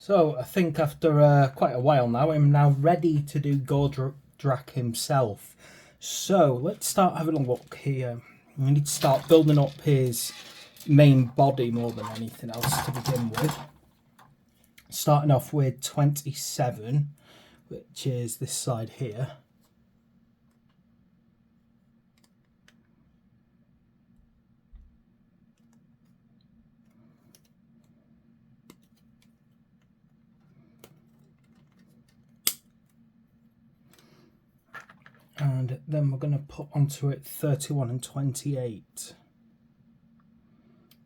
So I think after quite a while now, I'm now ready to do Gordrakk himself. So let's start having a look here. We need to start building up his main body more than anything else to begin with. Starting off with 27, which is this side here. And then we're going to put onto it 31 and 28.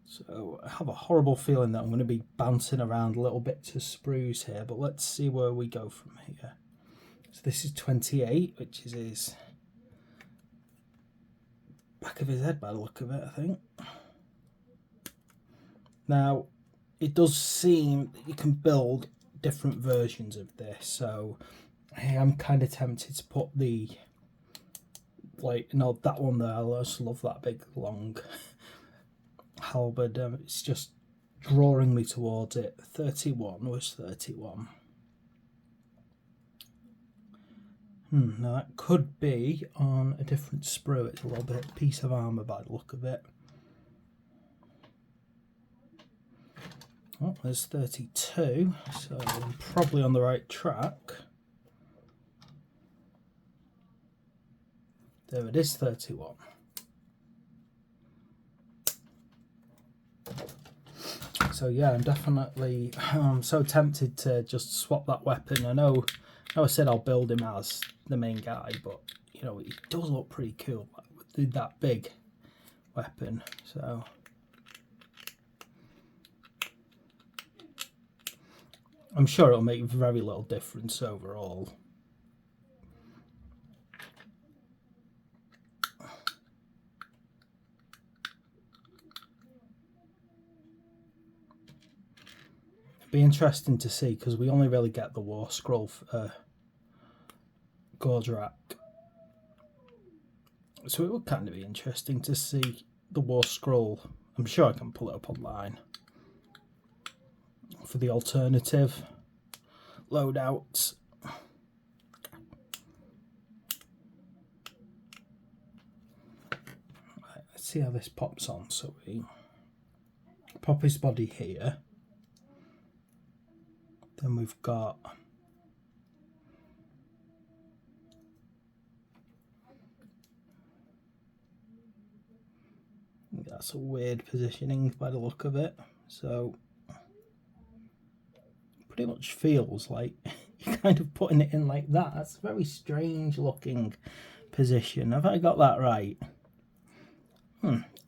So I have a horrible feeling that I'm going to be bouncing around a little bit to sprues here, but let's see where we go from here. So this is 28, which is his back of his head by the look of it, I think. Now, it does seem that you can build different versions of this, so I am kind of tempted to put the, that one there. I just love that big long halberd. It's just drawing me towards it. 31 was 31. Now that could be on a different sprue. It's a little bit piece of armour by the look of it. Oh, there's 32, so I'm probably on the right track. There it is, 31. So yeah, I'm definitely so tempted to just swap that weapon. I know I said I'll build him as the main guy, but you know, it does look pretty cool with that big weapon. So I'm sure it'll make very little difference overall. It'll be interesting to see, because we only really get the war scroll for Gordrakk. So it would kind of be interesting to see the war scroll. I'm sure I can pull it up online for the alternative loadouts. Right, let's see how this pops on. So we pop his body here. Then we've got that's a weird positioning by the look of it. So pretty much feels like you're kind of putting it in like that. That's a very strange looking position. Have I got that right?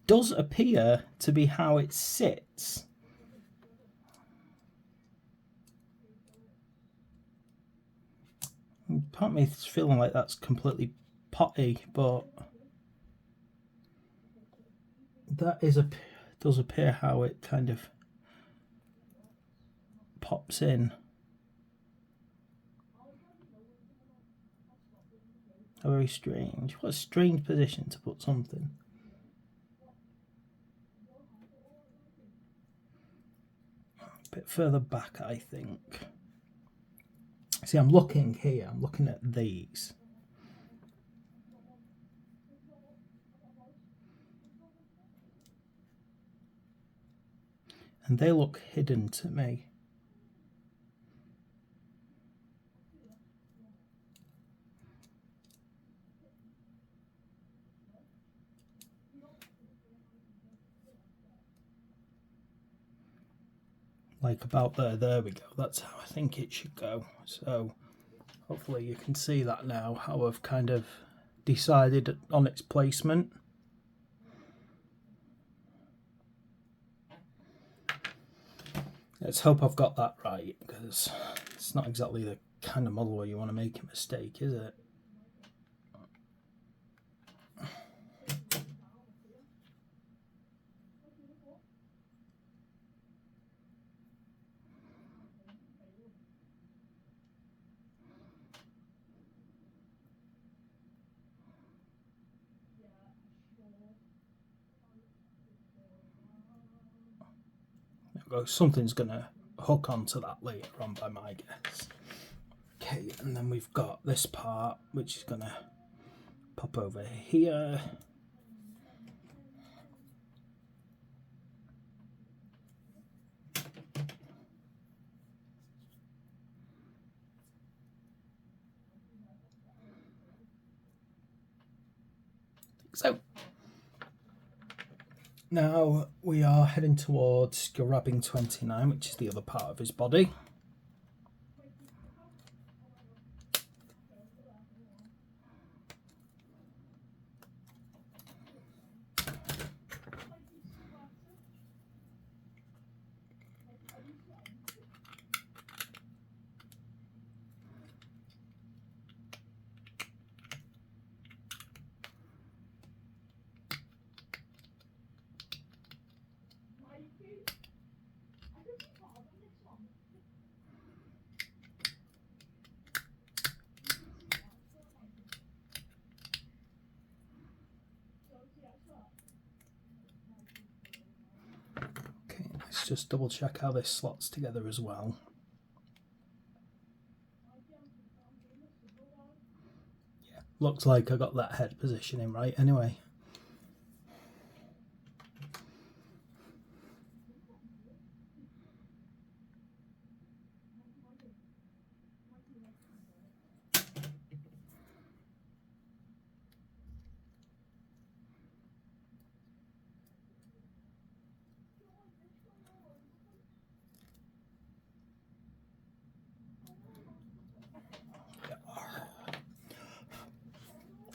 Does appear to be how it sits. Part of me is feeling like that's completely potty, but that does appear how it kind of pops in. Very strange. What a strange position to put something. A bit further back, I think. See, I'm looking here. I'm looking at these. And they look hidden to me. Like about there we go. That's how I think it should go. So hopefully you can see that now, how I've kind of decided on its placement. Let's hope I've got that right, because it's not exactly the kind of model where you want to make a mistake, is it? Something's gonna hook onto that later on by my guess. Okay, and then we've got this part which is going to pop over here. So now we are heading towards grabbing 29, which is the other part of his body. Okay, let's just double check how this slots together as well. Yeah, looks like I got that head positioning right anyway.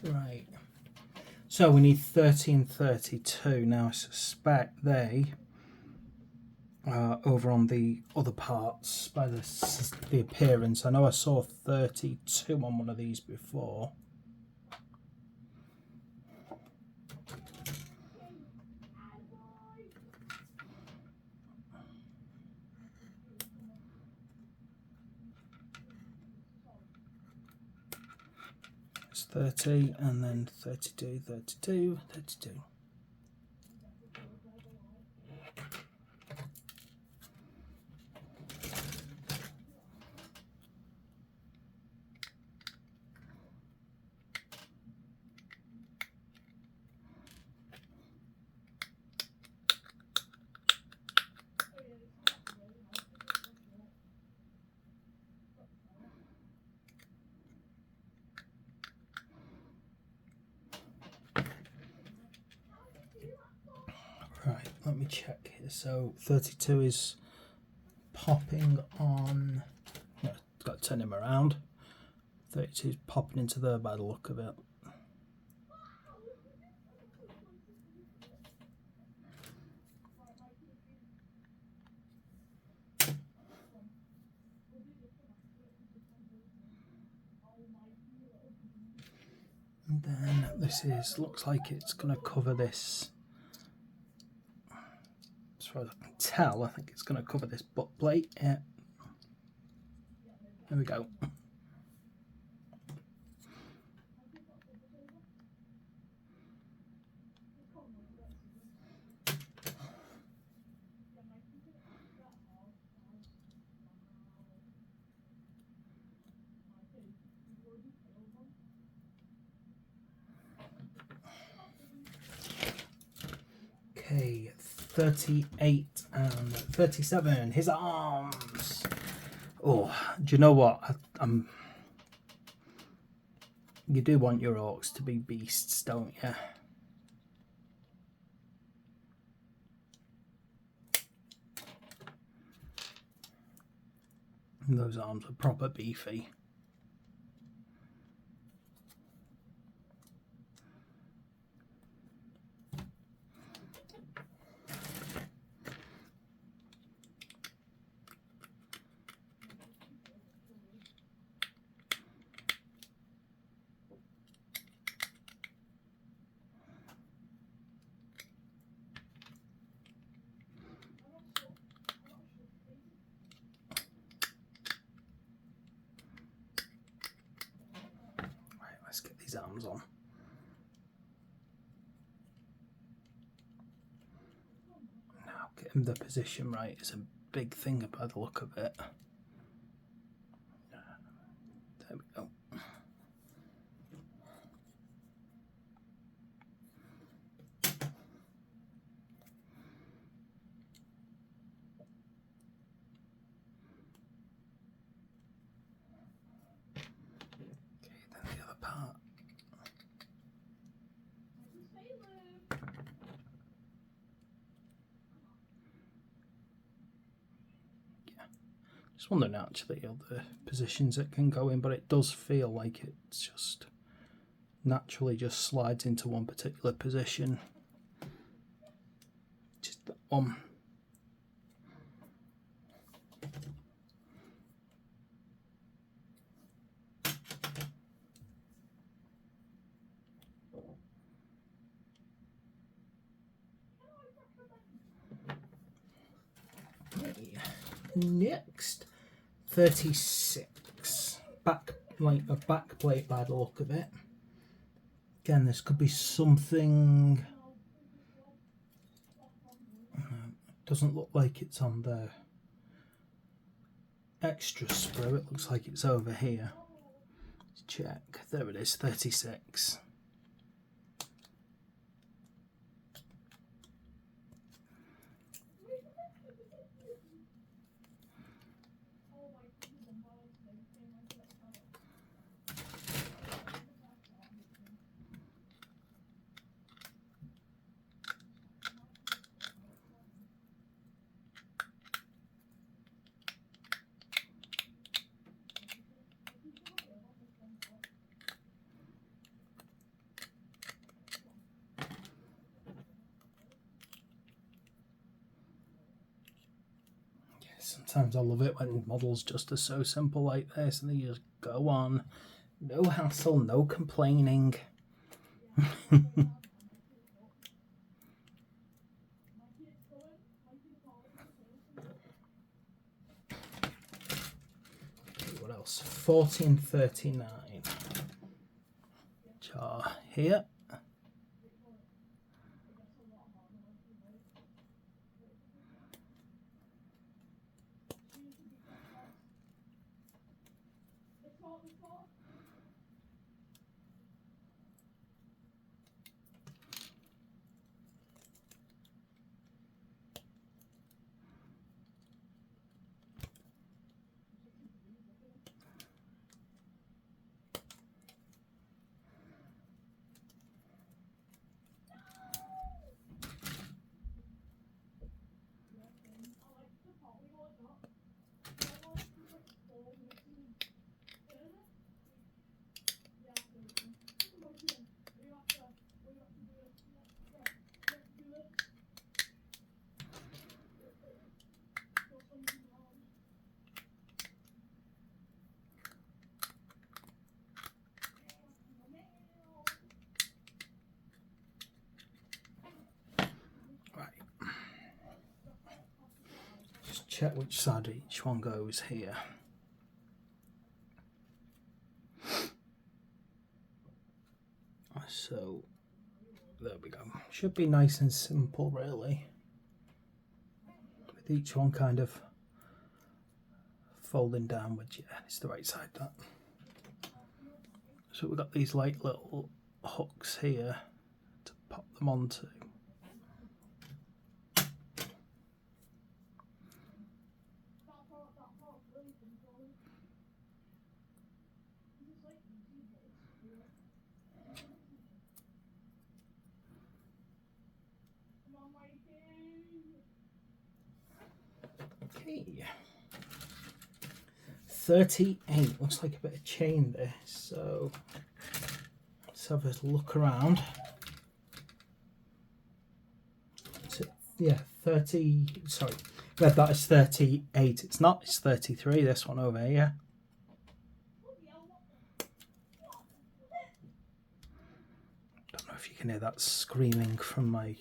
Right, so we need 30 and 32. Now I suspect they are over on the other parts by the appearance. I know I saw 32 on one of these before. It's 30 and then 32, 32, 32. Right, let me check here. So 32 is popping on. Yeah, got to turn him around. 32 is popping into there by the look of it. And then this looks like it's going to cover this. As far as I can tell, I think it's going to cover this butt plate. Yeah. There we go. Okay, 38 and 37. His arms. Oh, do you know what? You do want your orcs to be beasts, don't you? And those arms are proper beefy. Let's get these arms on. Now get the position right is a big thing by the look of it. There we go. Just wondering actually other positions it can go in, but it does feel like it's just naturally just slides into one particular position. Just that one. Next, 36. Like a back plate by the look of it. Again, this could be something. Doesn't look like it's on the extra sprue. It looks like it's over here. Let's check. There it is, 36. Sometimes I love it when models just are so simple like this and they just go on. No hassle, no complaining. Okay, what else? 1439. Jar here. Check which side each one goes here. So there we go. Should be nice and simple really, with each one kind of folding downwards. Yeah, it's the right side, that. So we've got these like little hooks here to pop them onto. Okay, 38. Looks like a bit of chain there, so let's have a look around. Yeah, 30. Sorry, read that as 38. It's not. It's 33. This one over here. Don't know if you can hear that screaming from my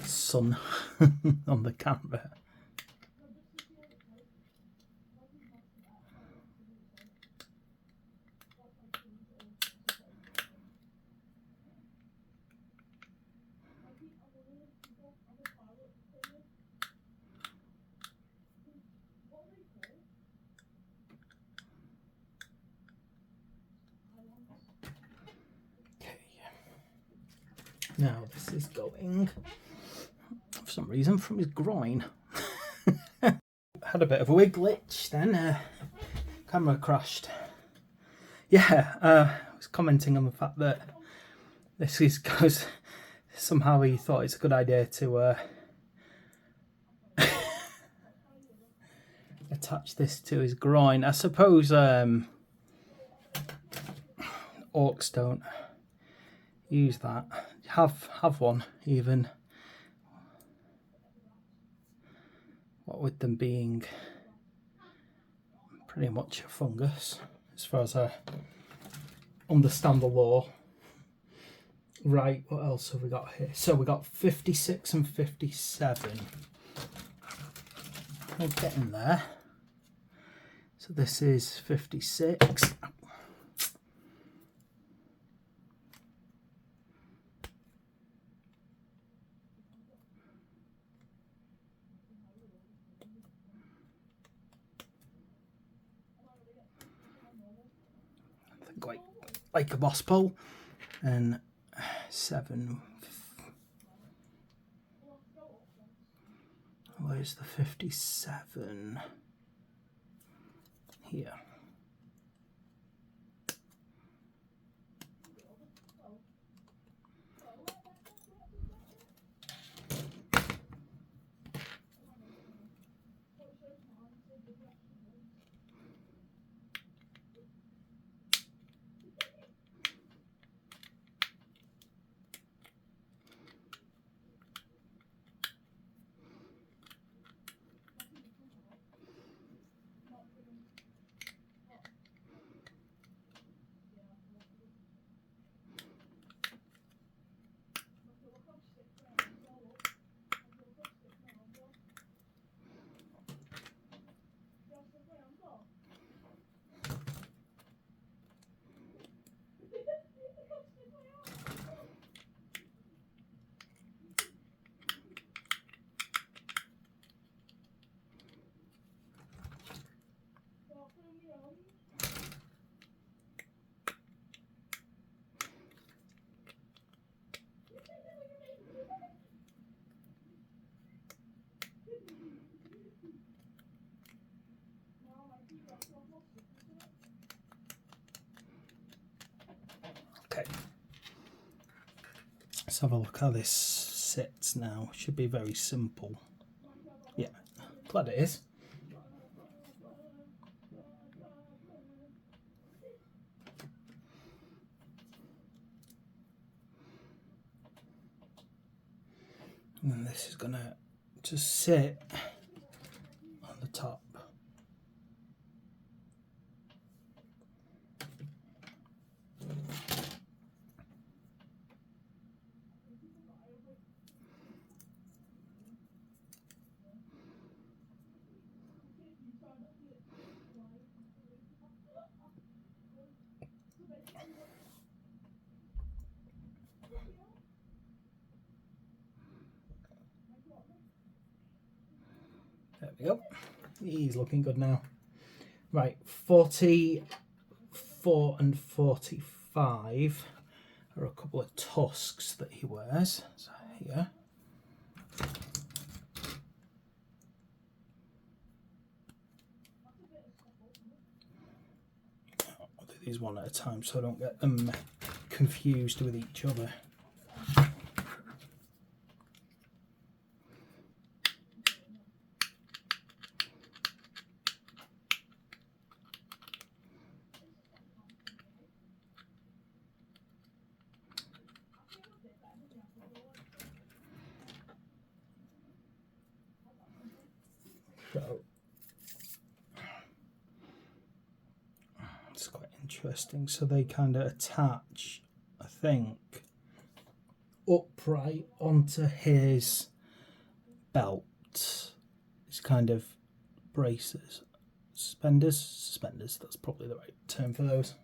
son on the camera. Now this is going, for some reason, from his groin. Had a bit of a wig glitch then, camera crashed. Yeah, I was commenting on the fact that this is because somehow he thought it's a good idea to attach this to his groin. I suppose orcs don't use that. Have one even. What with them being pretty much a fungus, as far as I understand the law. Right, what else have we got here? So we got 56 and 57. We're getting there. So this is 56. I think like a boss pole. And 7. Where's the 57? Here. Okay. Let's have a look how this sits now. Should be very simple. Yeah, glad it is. And then this is gonna just sit on the top. There we go. He's looking good now. Right, 44 and 45 are a couple of tusks that he wears. So here. I'll do these one at a time so I don't get them confused with each other. So it's quite interesting. So they kind of attach, I think, upright onto his belt. It's kind of braces, suspenders. That's probably the right term for those.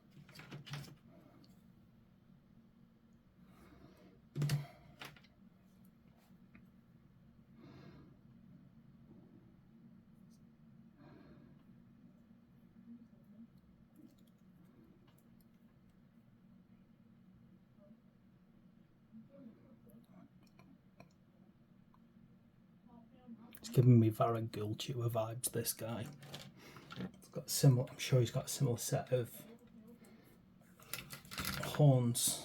giving me Varagultua vibes, this guy. It's got similar, I'm sure he's got a similar set of horns.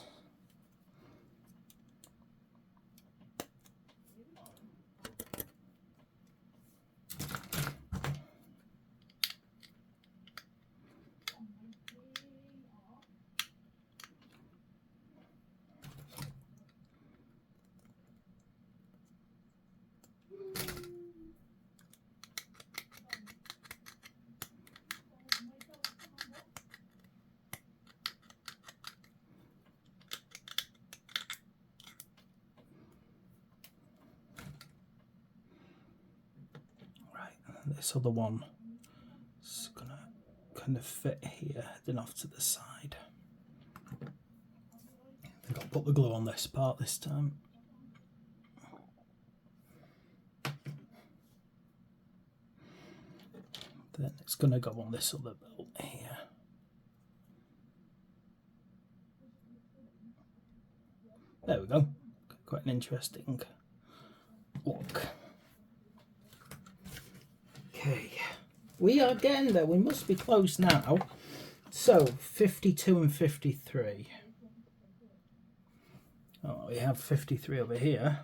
This other one is gonna kind of fit here, then off to the side. I think I'll put the glue on this part this time. Then it's gonna go on this other belt here. There we go. Quite an interesting look. Okay, we are getting there. We must be close now. So 52 and 53. Oh, we have 53 over here.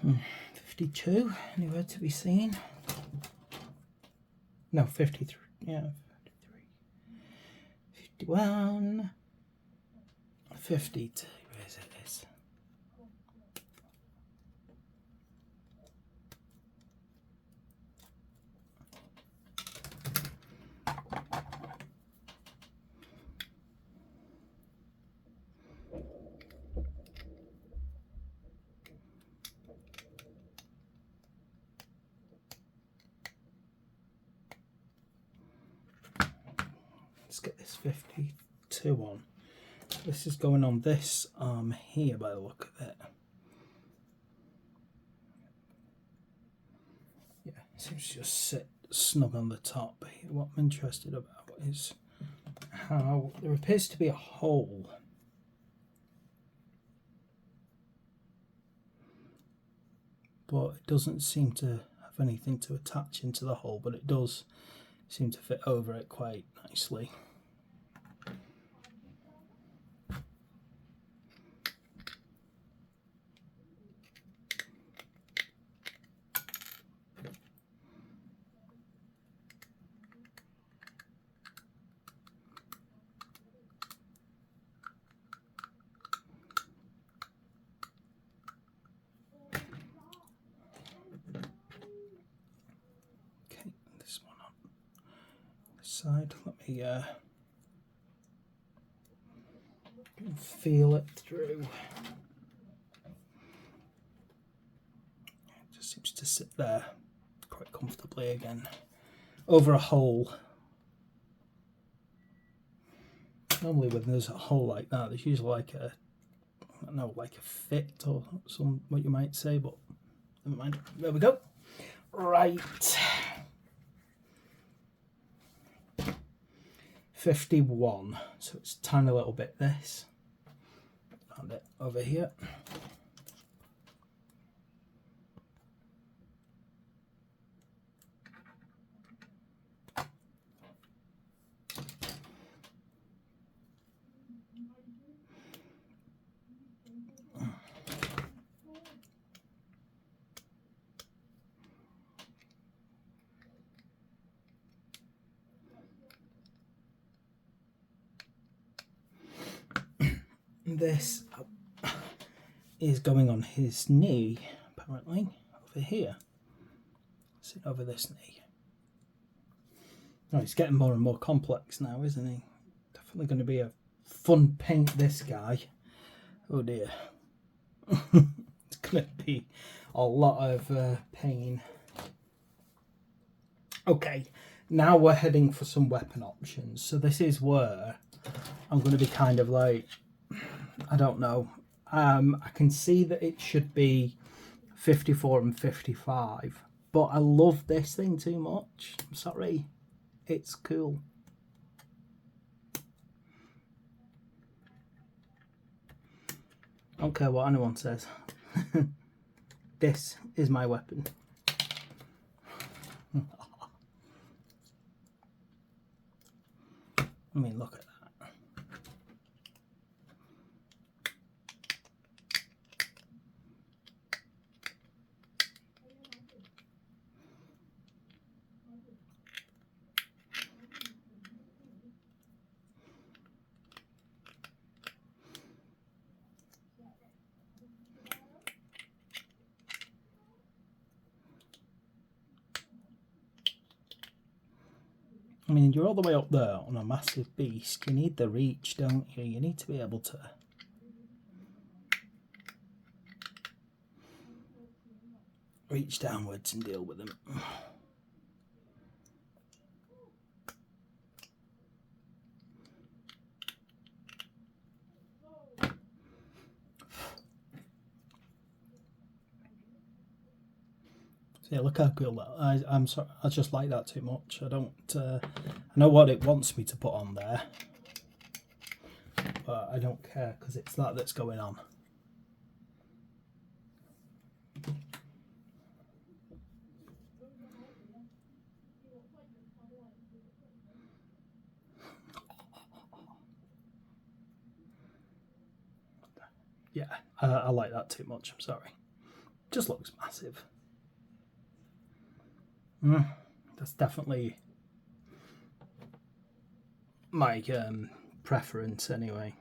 Hmm. 52, anywhere to be seen? No, 53. Yeah. 51, 52, where is it? This. Let's get this 52 on. This is going on this arm here by the look of it. Yeah, it seems to just sit snug on the top. What I'm interested about is how there appears to be a hole. But it doesn't seem to have anything to attach into the hole, but it does seem to fit over it quite nicely. Side. Let me feel it through. It just seems to sit there quite comfortably again over a hole. Normally when there's a hole like that, there's usually like a, I don't know, like a fit or some, what you might say, but never mind. There we go. Right. 51, so it's a tiny little bit this. Found it over here. This is going on his knee, apparently, over here. Sit over this knee. Oh, he's getting more and more complex now, isn't he? Definitely going to be a fun paint, this guy. Oh dear. It's going to be a lot of pain. Okay, now we're heading for some weapon options. So this is where I'm going to be kind of like, I don't know. I can see that it should be 54 and 55, but I love this thing too much. I'm sorry. it's cool. I don't care what anyone says. This is my weapon. I mean, look at that. I mean, you're all the way up there on a massive beast. You need the reach, don't you? You need to be able to... reach downwards and deal with them. Yeah, look how cool that. I'm sorry, I just like that too much. I don't. I know what it wants me to put on there, but I don't care because it's that that's going on. Yeah, I like that too much. I'm sorry. Just looks massive. That's definitely my preference anyway.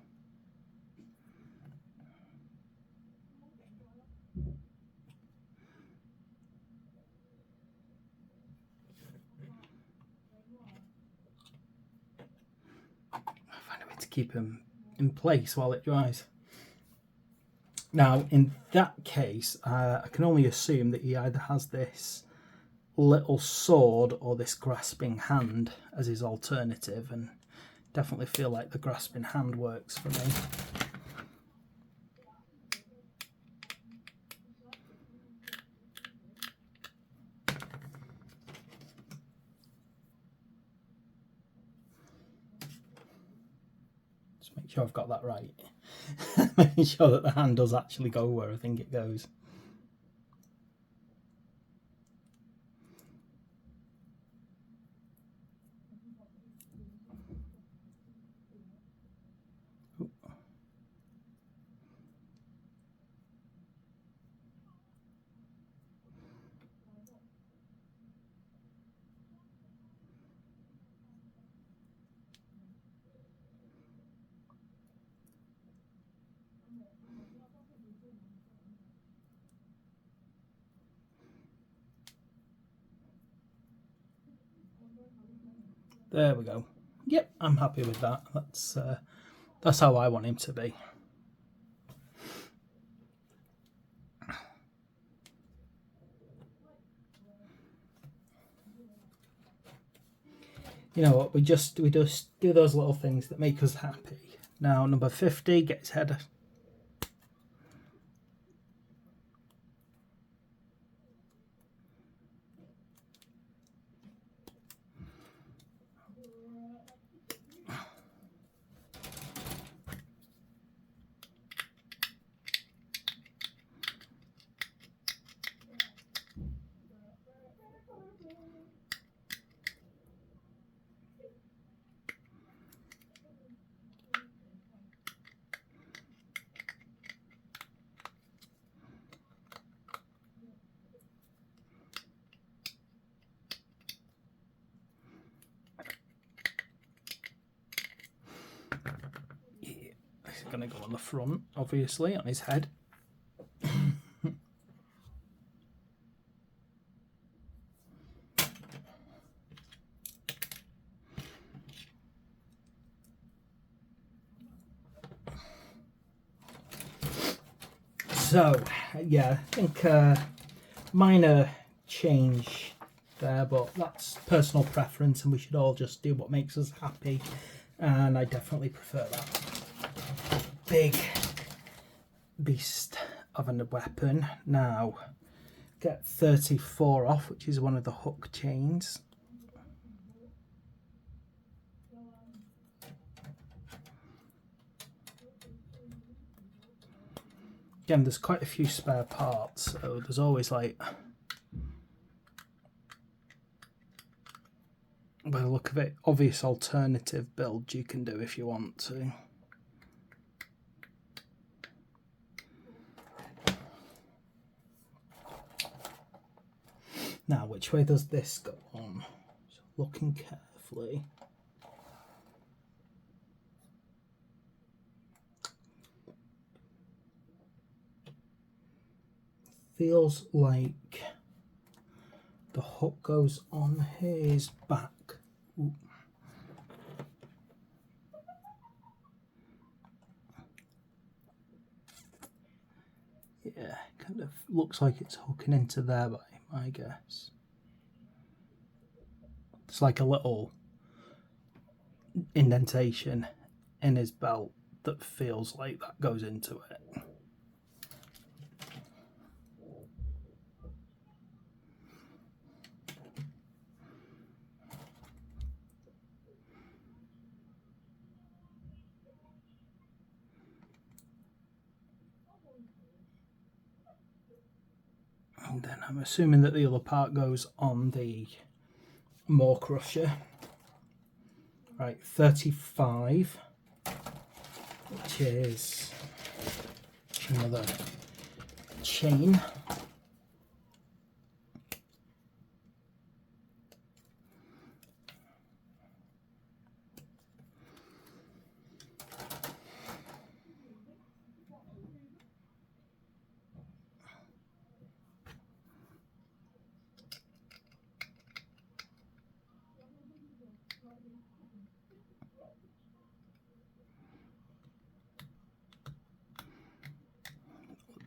I find a way to keep him in place while it dries. Now, in that case, I can only assume that he either has this little sword or this grasping hand as his alternative, and definitely feel like the grasping hand works for me. Just make sure I've got that right. Making sure that the hand does actually go where I think it goes. There we go. Yep, I'm happy with that. That's how I want him to be. You know what? We just do those little things that make us happy. Now, number 50, get his head. He's going to go on the front, obviously, on his head. So, yeah, I think minor change there, but that's personal preference and we should all just do what makes us happy, and I definitely prefer that. Big beast of a weapon. Now, get 34 off, which is one of the hook chains. Again, there's quite a few spare parts, so there's always like, by the look of it, obvious alternative builds you can do if you want to. Now, which way does this go on? So looking carefully. Feels like the hook goes on his back. Ooh. Yeah, kind of looks like it's hooking into there by my guess. It's like a little indentation in his belt that feels like that goes into it. And then I'm assuming that the other part goes on the Maw Crusher. Right, 35, which is another chain.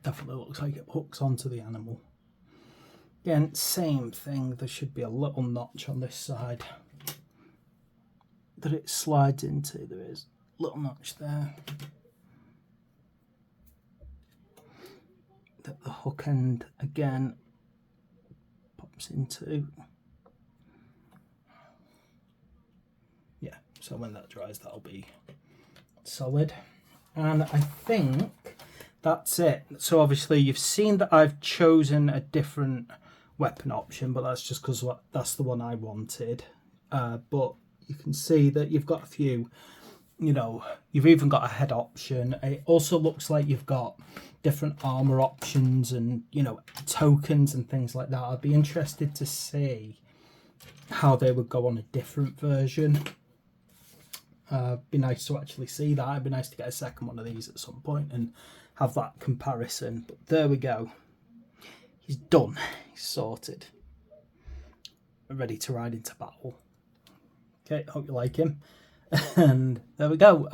Definitely looks like it hooks onto the animal. Again, same thing, there should be a little notch on this side that it slides into. There is a little notch there that the hook end again pops into. Yeah, so when that dries, that'll be solid. And I think that's it. So obviously you've seen that I've chosen a different weapon option, but that's just because that's the one I wanted. But you can see that you've got a few, you know, you've even got a head option. It also looks like you've got different armor options and, you know, tokens and things like that. I'd be interested to see how they would go on a different version. Be nice to actually see that. It'd be nice to get a second one of these at some point and have that comparison. But there we go. He's done. He's sorted. Ready to ride into battle. Okay, hope you like him. And there we go.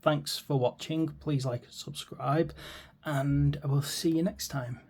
Thanks for watching. Please like and subscribe. And I will see you next time.